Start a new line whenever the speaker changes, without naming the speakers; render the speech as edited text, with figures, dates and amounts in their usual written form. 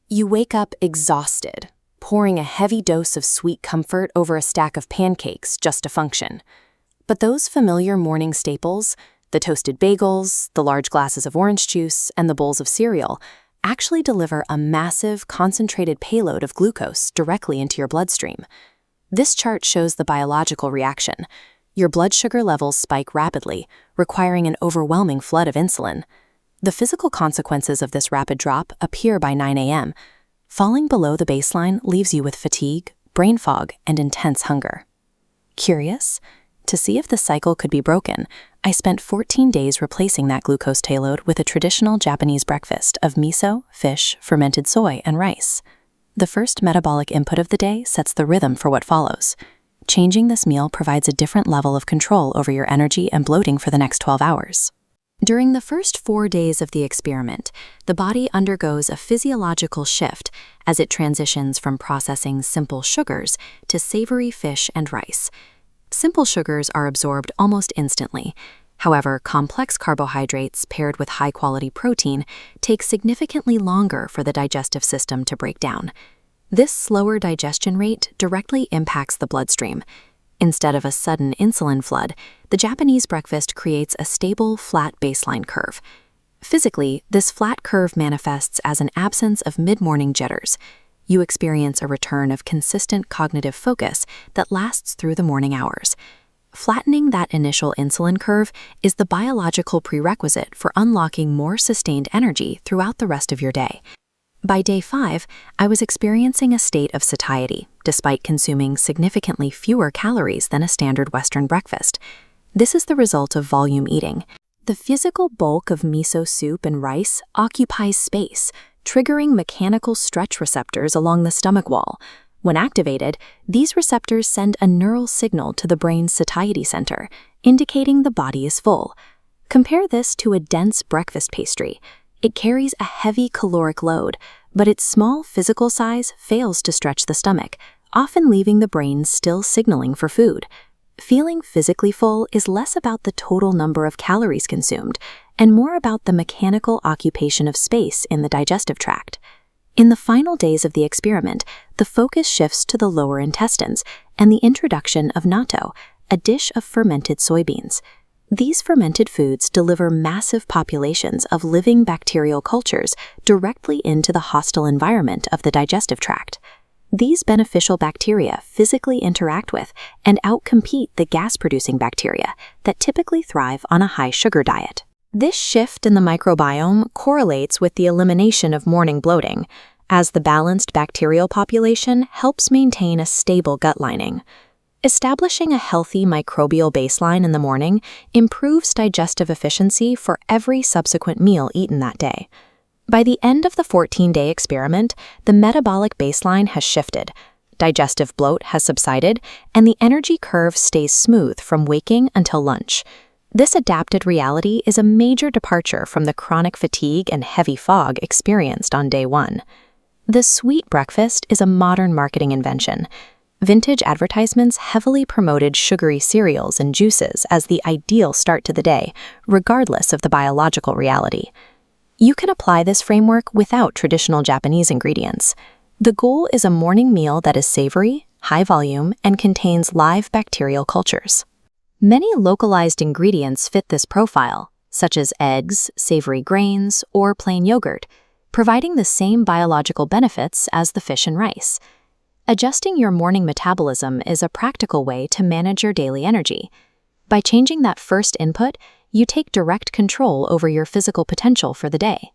You wake up exhausted, pouring a heavy dose of sweet comfort over a stack of pancakes just to function. But those familiar morning staples, the toasted bagels, the large glasses of orange juice, and the bowls of cereal, actually deliver a massive, concentrated payload of glucose directly into your bloodstream. This chart shows the biological reaction. Your blood sugar levels spike rapidly, requiring an overwhelming flood of insulin. The physical consequences of this rapid drop appear by 9 a.m. Falling below the baseline leaves you with fatigue, brain fog, and intense hunger. Curious? To see if the cycle could be broken, I spent 14 days replacing that glucose payload with a traditional Japanese breakfast of miso, fish, fermented soy, and rice. The first metabolic input of the day sets the rhythm for what follows. Changing this meal provides a different level of control over your energy and bloating for the next 12 hours. During the first 4 days of the experiment, the body undergoes a physiological shift as it transitions from processing simple sugars to savory fish and rice. Simple sugars are absorbed almost instantly. However, complex carbohydrates paired with high-quality protein take significantly longer for the digestive system to break down. This slower digestion rate directly impacts the bloodstream. Instead of a sudden insulin flood, the Japanese breakfast creates a stable, flat baseline curve. Physically, this flat curve manifests as an absence of mid-morning jitters. You experience a return of consistent cognitive focus that lasts through the morning hours. Flattening that initial insulin curve is the biological prerequisite for unlocking more sustained energy throughout the rest of your day. By day 5, I was experiencing a state of satiety, despite consuming significantly fewer calories than a standard Western breakfast. This is the result of volume eating. The physical bulk of miso soup and rice occupies space, triggering mechanical stretch receptors along the stomach wall. When activated, these receptors send a neural signal to the brain's satiety center, indicating the body is full. Compare this to a dense breakfast pastry. It carries a heavy caloric load, but its small physical size fails to stretch the stomach, often leaving the brain still signaling for food. Feeling physically full is less about the total number of calories consumed and more about the mechanical occupation of space in the digestive tract. In the final days of the experiment, the focus shifts to the lower intestines and the introduction of natto, a dish of fermented soybeans. These fermented foods deliver massive populations of living bacterial cultures directly into the hostile environment of the digestive tract. These beneficial bacteria physically interact with and outcompete the gas-producing bacteria that typically thrive on a high-sugar diet. This shift in the microbiome correlates with the elimination of morning bloating, as the balanced bacterial population helps maintain a stable gut lining. Establishing a healthy microbial baseline in the morning improves digestive efficiency for every subsequent meal eaten that day. By the end of the 14-day experiment, the metabolic baseline has shifted, digestive bloat has subsided, and the energy curve stays smooth from waking until lunch. This adapted reality is a major departure from the chronic fatigue and heavy fog experienced on day 1. The sweet breakfast is a modern marketing invention. Vintage advertisements heavily promoted sugary cereals and juices as the ideal start to the day, regardless of the biological reality. You can apply this framework without traditional Japanese ingredients. The goal is a morning meal that is savory, high volume, and contains live bacterial cultures. Many localized ingredients fit this profile, such as eggs, savory grains, or plain yogurt, providing the same biological benefits as the fish and rice. Adjusting your morning metabolism is a practical way to manage your daily energy. By changing that first input, you take direct control over your physical potential for the day.